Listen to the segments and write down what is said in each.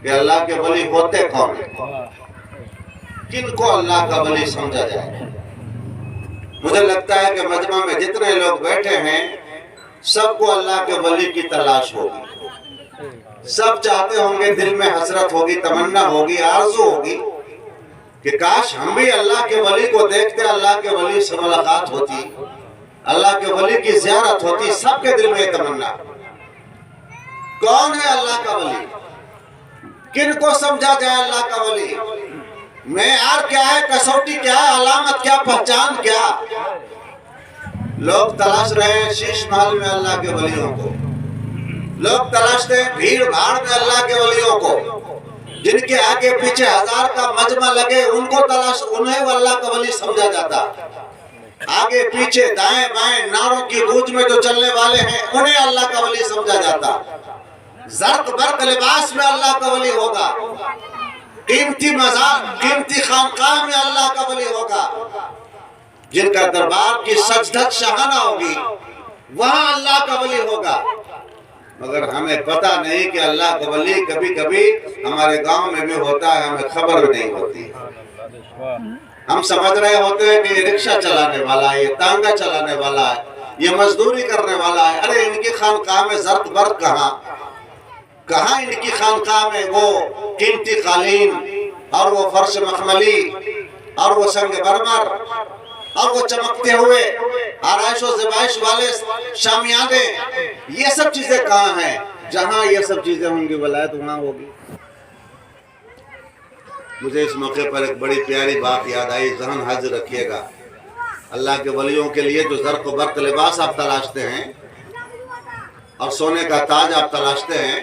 کہ اللہ کے ولی ہوتے کون ہیں، کن کو اللہ کا ولی سمجھا جائے۔ مجھے لگتا ہے کہ مجمع میں جتنے لوگ بیٹھے ہیں سب کو اللہ کے ولی کی تلاش ہوگی، سب چاہتے ہوں گے، دل میں حسرت ہوگی، تمنا ہوگی، آرزو ہوگی کہ کاش ہم بھی اللہ کے ولی کو دیکھتے، اللہ کے ولی سے ملاقات ہوتی، اللہ کے ولی کی زیارت ہوتی۔ سب کے دل میں یہ تمنا۔ کون ہے اللہ کا ولی؟ کن کو سمجھا جائے اللہ کا ولی؟ معیار کیا ہے، کسوٹی کیا ہے، علامت کیا، پہچان کیا؟ لوگ تلاش رہے ہیں شیش محل میں اللہ کے ولیوں کو، لوگ تلاشتے ہیں بھیڑ بھاڑ میں اللہ کے ولیوں کو، جن کے آگے پیچھے ہزار کا مجمع لگے ان کو تلاش، انہیں وہ اللہ کا ولی سمجھا جاتا۔ آگے پیچھے دائیں بائیں نعروں کی گونج میں جو چلنے والے ہیں انہیں اللہ کا ولی سمجھا جاتا۔ زرق برق لباس میں اللہ کا ولی ہوگا، قیمتی مزار، قیمتی خانقاہ میں اللہ کا ولی ہوگا، جن کا دربار کی سجدت شاہانہ ہوگی وہاں اللہ کا ولی ہوگا۔ مگر ہمیں پتہ نہیں کہ اللہ کا ولی کبھی کبھی ہمارے گاؤں میں بھی ہوتا ہے، ہمیں خبر نہیں ہوتی۔ ہم سمجھ رہے ہوتے ہیں کہ یہ رکشہ چلانے والا ہے، یہ تانگا چلانے والا ہے، یہ مزدوری کرنے والا ہے۔ ارے ان کی خانقاہ میں زرق برق کہاں ان کی خانقاہ میں وہ قیمتی قالین اور وہ فرش مخملی اور وہ سنگ مرمر اور وہ چمکتے ہوئے آرائش و زبائش والے شامیانے، یہ سب چیزیں کہاں ہیں؟ جہاں یہ سب چیزیں ہوں گی ولایت وہاں ہوگی۔ مجھے اس موقع پر ایک بڑی پیاری بات یاد آئی، ذہن حاضر رکھیے گا۔ اللہ کے ولیوں کے لیے جو زرق و برق لباس آپ تلاشتے ہیں اور سونے کا تاج آپ تلاشتے ہیں،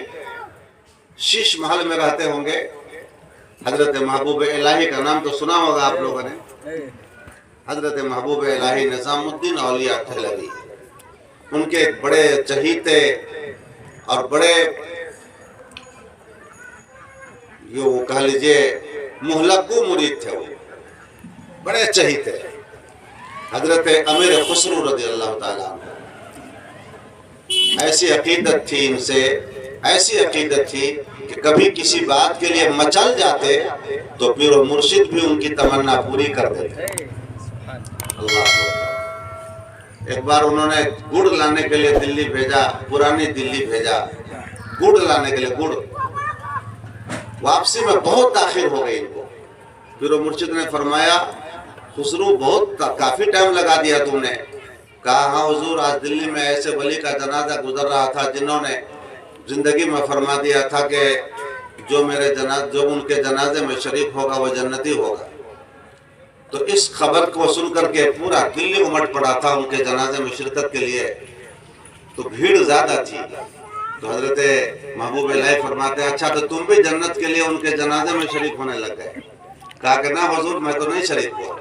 شیش محل میں رہتے ہوں گے۔ حضرت محبوب الہی کا نام تو سنا ہوگا آپ لوگوں نے، حضرت محبوب الہی نظام الدین اولیاء دہلوی، ان کے بڑے چہیتے اور بڑے وہ کہہ لیجئے محلقو مرید تھے، وہ بڑے چہیتے حضرت امیر خسرو رضی اللہ تعالیٰ عنہ۔ ایسی عقیدت تھی ان سے، ایسی عقیدت تھی کہ کبھی کسی بات کے لیے مچل جاتے تو پیر و مرشد بھی ان کی تمنا پوری کر دیتے۔ اللہ ایک بار انہوں نے گڑ لانے کے لیے دلی بھیجا، پرانی دلی بھیجا، گڑ لانے کے لیے گڑ، واپسی میں بہت تاخیر ہو گئی ان کو۔ پیر و مرشد نے فرمایا خسرو بہت کافی ٹائم لگا دیا تم نے۔ کہا ہاں حضور، آج دلی میں ایسے ولی کا جنازہ گزر رہا تھا جنہوں نے زندگی میں فرما دیا تھا کہ جو ان کے جنازے میں شریک ہوگا وہ جنتی ہوگا۔ تو اس خبر کو سن کر کے پورا دلی امٹ پڑا تھا ان کے جنازے میں شرکت کے لیے، تو بھیڑ زیادہ تھی۔ تو حضرت محبوب الہی فرماتے ہیں اچھا تو تم بھی جنت کے لیے ان کے جنازے میں شریک ہونے لگ گئے؟ کہا کہ نہ حضور، میں تو نہیں شریک ہوا۔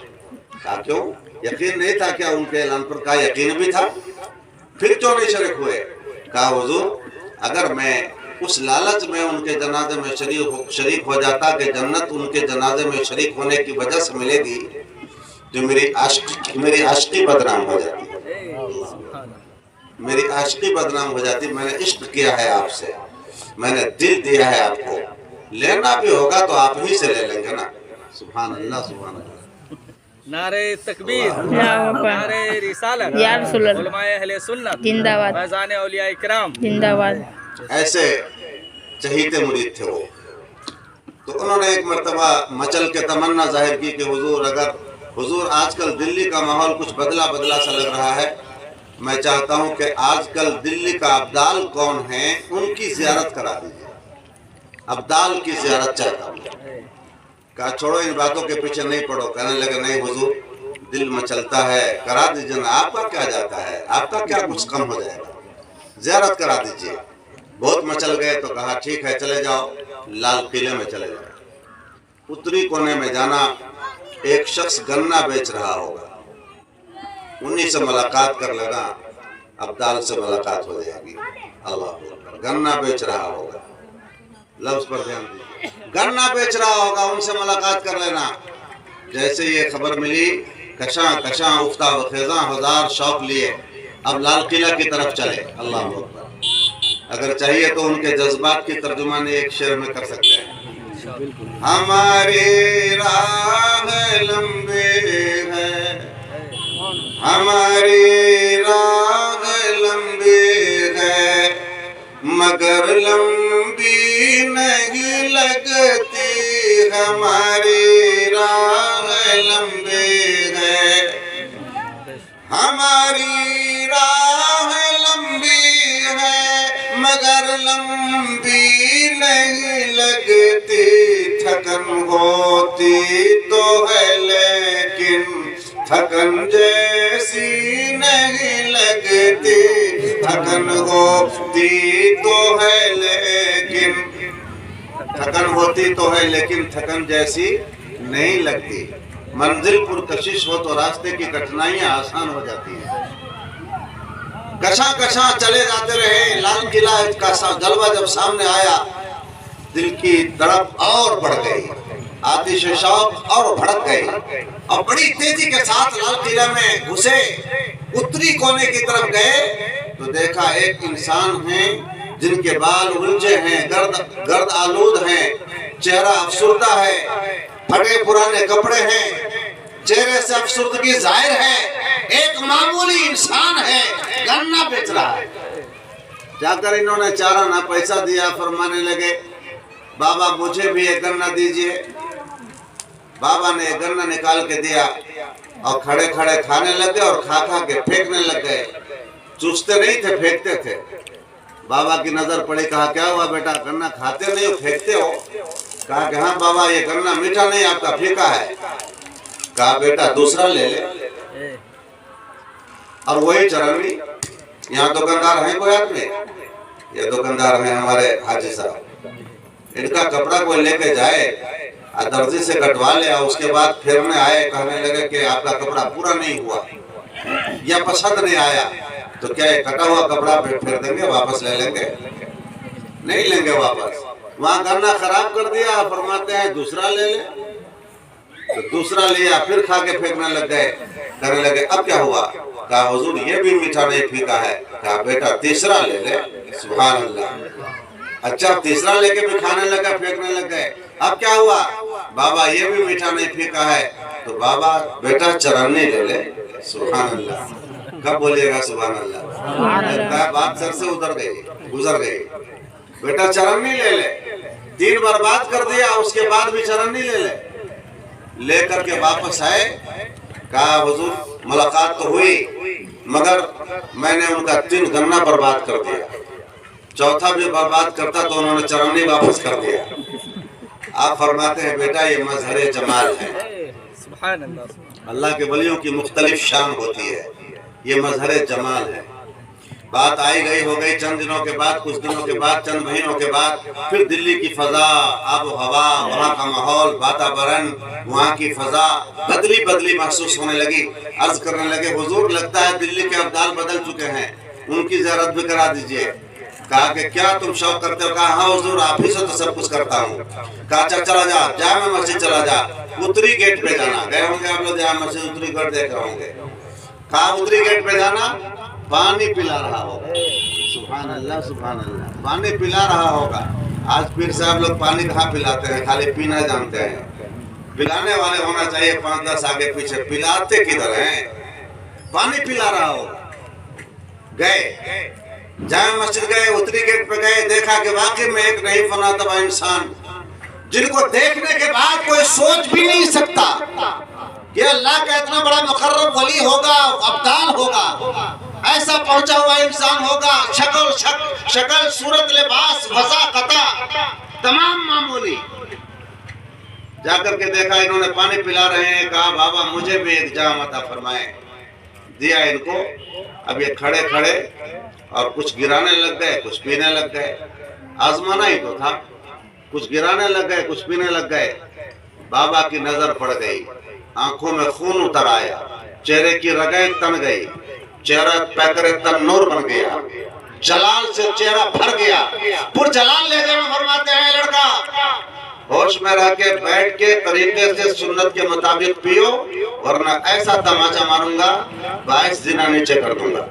کہا کیوں؟ یقین نہیں تھا کیا ان کے اعلان پر؟ کہا یقین بھی تھا، پھر کیوں نہیں شریک ہوئے؟ کہا حضور، اگر میں اس لالچ میں ان کے جنازے میں شریک ہو جاتا کہ جنت ان کے جنازے میں شریک ہونے کی وجہ سے ملے گی تو میری عاشقی بدنام ہو جاتی، میری عاشقی بدنام ہو جاتی۔ میں نے عشق کیا ہے آپ سے، میں نے دل دیا ہے آپ کو، لینا بھی ہوگا تو آپ ہی سے لے لیں گے نا۔ سبحان اللہ، سبحان اللہ۔ نعرہ تکبیر، نعرہ رسالت، علماء اہل سنت زندہ باد، فیضان اولیاء اکرام زندہ باد۔ ایسے چہیتے مرید تھے وہ۔ تو انہوں نے ایک مرتبہ مچل کے تمنا ظاہر کی کہ حضور آج کل دلی کا ماحول کچھ بدلا سا لگ رہا ہے، میں چاہتا ہوں کہ آج کل دلی کا ابدال کون ہیں ان کی زیارت کرا دیجیے، ابدال کی زیارت چاہتا ہوں۔ کہا چھوڑو ان باتوں کے پیچھے نہیں پڑو۔ کہنے لگے نہیں حضور، دل مچلتا ہے، کرا دیجیے نا، آپ کا کیا جاتا ہے، آپ کا کیا کچھ کم ہو جائے گا، زیارت کرا دیجیے۔ بہت مچل گئے تو کہا ٹھیک ہے چلے جاؤ، لال قلعے میں چلے جاؤ۔ اتری کونے میں جانا، ایک شخص گنا بیچ رہا ہوگا، انہی سے ملاقات کر لینا، ابدال سے ملاقات ہو جائے گی۔ اللہ اکبر، گنا بیچ رہا ہوگا، لفظ پر دھیان دیجیے، گنا بیچ رہا ہوگا، ان سے ملاقات کر لینا۔ جیسے یہ خبر ملی، کشاں کشاں افتہ و خیزاں ہزار شوق لیے اب لال قلعہ کی طرف چلے۔ اللہ اکبر۔ اگر چاہیے تو ان کے جذبات کی ترجمانی ایک شعر میں کر سکتے ہیں۔ ہماری راہ لمبی ہے، ہماری راہ لمبی ہے، مگر لمبی نہیں لگتی، ہماری راہ لمبی ہے، ہماری راہ لمبی ہے، مگر لمبی نہیں لگتی، تھکن ہوتی تو ہے لیکن تھکن جیسی نہیں لگتی، تھکن ہوتی تو ہے لیکن تھکن ہوتی تو ہے لیکن تھکن جیسی نہیں لگتی، منزل پرکشش ہو تو راستے کی کٹھنائیاں آسان ہو جاتی ہیں، کشاں کشاں چلے جاتے رہے، لال قلعہ کا جلوہ جب سامنے آیا، دل کی تڑپ اور بڑھ گئی، آتش شوق اور بھڑک گئی، اور بڑی تیزی کے ساتھ لال قلعہ میں گھسے، اتری کونے کی طرف گئے تو دیکھا ایک انسان ہیں جن کے بال الجھے ہیں، گرد آلود ہیں، چہرہ افسردہ ہے، پھٹے پرانے کپڑے ہیں، چہرے سے افسردگی ظاہر ہے، ایک معمولی انسان ہے، گنا بیچ رہا ہے۔ جا کر انہوں نے چارہ نہ پیسہ دیا، فرمانے لگے بابا مجھے بھی ایک گنا دیجئے۔ بابا نے ایک گنا نکال کے دیا اور کھڑے کھڑے کھانے لگے اور کھا کھا کے پھینکنے لگ گئے، چوستے نہیں تھے پھینکتے تھے۔ بابا کی نظر پڑی، کہا کیا ہوا بیٹا، گنا کھاتے نہیں ہو پھینکتے ہو؟ کہا کہ ہاں بابا یہ گنا میٹھا نہیں آپ کا پھینکا ہے۔ کہا بیٹا دوسرا لے لے، اور وہی چرنی۔ یہاں دکاندار ہیں کوئی آدمی؟ یہ دکاندار ہیں ہمارے حاجی صاحب، ان کا کپڑا کوئی لے کے جائے، درزی سے کٹوا لے، اور اس کے بعد پھرنے آئے، کہنے لگے کہ آپ کا کپڑا پورا نہیں ہوا یا پسند نہیں آیا، تو کیا یہ کٹا ہوا کپڑا پھر دیں گے، واپس لے لیں گے؟ نہیں لیں گے واپس۔ وہاں گنا خراب کر دیا، فرماتے ہیں دوسرا لے لے، تو دوسرا لیا، پھر کھا کے پھینکنے لگ گئے، کہنے لگے اب کیا ہوا؟ کہا حضور یہ بھی میٹھا نہیں پھینکا ہے۔ کہا بیٹا تیسرا لے لے، سبحان اللہ۔ اچھا تیسرا لے کے بھی کھانے لگا، پھینکنے لگ گئے، اب کیا ہوا؟ بابا یہ بھی میٹھا نہیں پھینکا ہے، تو بابا بیٹا چرنی لے لے، سبحان اللہ۔ کب بولیے گا سبحان اللہ؟ بات سر سے گزر گئی، بیٹا چرنی لے لے۔ 3 بار بات کر دیا، اس کے بعد بھی چرنی لے لے۔ لے کر کے واپس آئے، کہا حضور ملاقات تو ہوئی، مگر میں نے ان کا 3 گنا برباد کر دیا، چوتھا بھی برباد کرتا تو انہوں نے چرنی واپس کر دیا۔ آپ فرماتے ہیں بیٹا یہ مظہر جمال ہے، اللہ کے ولیوں کی مختلف شان ہوتی ہے، یہ مظہر جمال ہے۔ بات آئی گئی ہو گئی، چند دنوں کے بعد، کچھ دنوں کے بعد، چند مہینوں کے بعد، پھر دلی کی فضا، آب و ہوا، وہاں کا ماحول، واتاورن، وہاں کی فضا بدلی محسوس ہونے لگی۔ عرض کرنے لگے حضور لگتا ہے دلی کے ابدال بدل چکے ہیں، ان کی زیارت بھی کرا دیجئے۔ کہا کہ کیا تم شوق کرتے ہو؟ کہا ہاں حضور آپ ہی سے تو سب کچھ کرتا ہوں۔ کہا اچھا چلا جا، جامع مسجد چلا جا، اتری گیٹ پہ جانا۔ گئے ہوں گے آپ لوگ جامع مسجد اتری گیٹ دیکھ رہے ہوں گے۔ کہا اتری گیٹ پہ جانا، پانی پلا رہا ہوگا، سبحان اللہ سبحان اللہ، پانی پلا رہا ہوگا۔ آج پیر صاحب لوگ پانی کہاں پلاتے ہیں، خالی پینا جانتے ہیں۔ پلانے والے ہونا چاہیے 5-10 آگے پیچھے، پلاتے کدھر ہیں؟ پانی پلا رہا ہوگا۔ گئے جامع مسجد گئے، اتری گیٹ پہ گئے، دیکھا کہ واقعی میں ایک نہیں فنا تبا انسان، جن کو دیکھنے کے بعد کوئی سوچ بھی نہیں سکتا کہ اللہ کا اتنا بڑا مقرب ولی ہوگا، ابدال ہوگا، ایسا پہنچا ہوا انسان ہوگا، شکل صورت لباس فضا قطع تمام معمولی۔ جا کر کے دیکھا انہوں نے پانی پلا رہے ہیں، کہا بابا مجھے بھی ایک جام عطا فرمائیں۔ دیا ان کو۔ اب یہ کھڑے کھڑے اور کچھ گرانے لگ گئے، کچھ پینے لگ گئے، آزمانا ہی تو تھا، کچھ گرانے لگ گئے، کچھ پینے لگ گئے۔ بابا کی نظر پڑ گئی، آنکھوں میں خون اتر آیا، چہرے کی رگیں تن گئی، چہرہ پیکر تن نور بن گیا، جلال سے چہرہ بھر گیا۔ پر جلال لے جائے فرماتے ہیں لڑکا ہوش میں رہ کے بیٹھ کے طریقے سے سنت کے مطابق پیو، ورنہ ایسا تماچا ماروں گا 22 دن نیچے کر دوں گا۔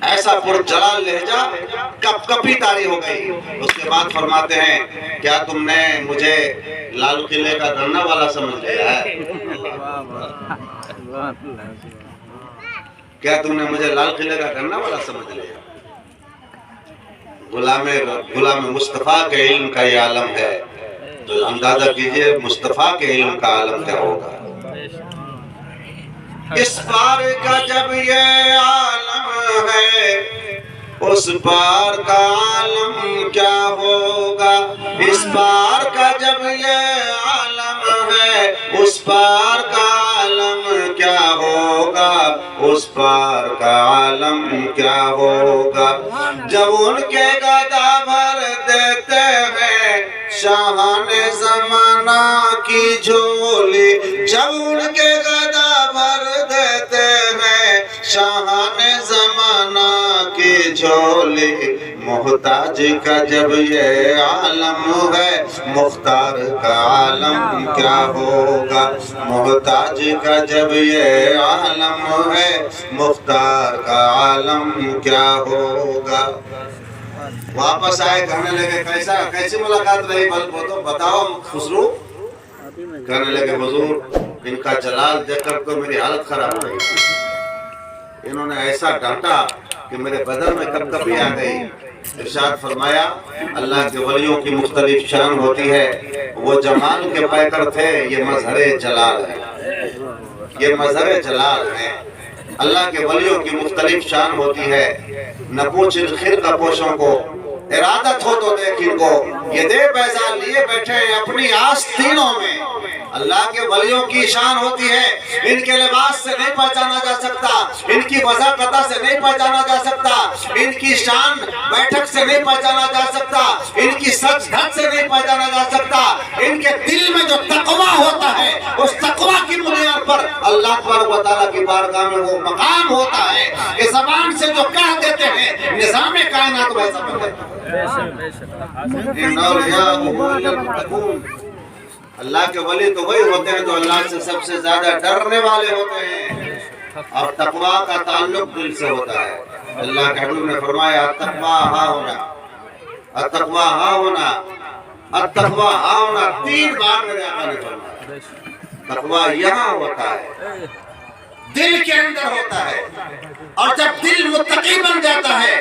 ایسا پرجلال لہجہ کپ کپی طاری ہو گئی. اس کے بعد فرماتے ہیں کیا تم نے مجھے لال قلعے کا گھرنا والا سمجھ لیا ہے؟ کیا تم نے مجھے لال قلعے کا گھرنا والا سمجھ لیا؟ غلام مصطفیٰ کے علم کا یہ عالم ہے تو اندازہ کیجئے مصطفیٰ کے علم کا عالم کیا ہوگا. اس پار کا جب یہ عالم ہے اس پار کا عالم کیا ہوگا. اس پار کا جب یہ عالم ہے اس پار کا عالم کیا ہوگا. اس پار کا عالم کیا ہوگا. جب ان کے گدا بھر دیتے ہیں شاہان زمانہ کی جھولی. جب ان کے گدا بھر دیتے ہیں شاہان زمانہ کی جھولی. محتاج کا جب یہ عالم ہے مختار کا عالم کیا ہوگا. محتاج کا جب یہ عالم ہے مختار کا عالم کیا ہوگا. واپس آئے کہنے لگے کیسی ملاقات رہی بتاؤ خسرو. کہنے لگے حضور ان کا جلال دیکھ کر تو میری حالت خراب ہو گئی. انہوں نے ایسا ڈانٹا کہ میرے بدن میں کپ کپی آ گئی. ارشاد فرمایا اللہ کے ولیوں کی مختلف شان ہوتی ہے. وہ جمال کے پیکر تھے یہ مظہر جلال ہے. یہ مظہر جلال ہے. اللہ کے ولیوں کی مختلف شان ہوتی ہے. نہ پوچھ ان خرقہ پوشوں کو ارادت ہو تو دیکھ ان کو یہ دے بیضا لیے بیٹھے ہیں اپنی آستینوں میں. اللہ کے ولیوں کی شان ہوتی ہے. ان کے لباس سے نہیں پہچانا جا سکتا. ان کی وضاقتہ سے نہیں پہچانا جا سکتا. ان کی شان بیٹھک سے نہیں پہچانا جا سکتا. ان کی سچ دھت سے نہیں پہچانا جا سکتا. ان کے دل میں جو تقویٰ ہوتا ہے اس تقویٰ کی بنیاد پر اللہ تبارک و تعالیٰ کی بارگاہ میں وہ مقام ہوتا ہے کہ زبان سے جو کہہ دیتے ہیں نظام کائنات ویسا بن جاتا ہے. اللہ کے ولی تو وہی ہوتے ہیں جو اللہ سے سب سے زیادہ ڈرنے والے ہوتے ہیں اور تقویٰ کا تعلق دل سے ہوتا ہے. اللہ کے حبیب نے فرمایا التقویٰ ہا ہونا التقویٰ ہا ہونا التقویٰ ہا ہونا 3 بار میرے آقا نے فرمایا. تقویٰ یہاں ہوتا ہے دل کے اندر ہوتا ہے. اور جب دل متقی بن جاتا ہے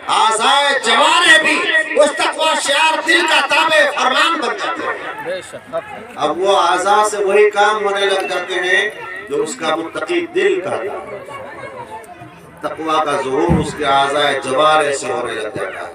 اعضائے جوارح بھی اس تقویٰ شعار دل کا تابع فرمان بن جاتے ہیں. اب وہ اعضاء سے وہی کام ہونے لگ جاتے ہیں جو اس کا متقی دل کا تھا. تقویٰ کا ظہور اس کے اعضائے جوارح سے ہونے لگ جاتا ہے.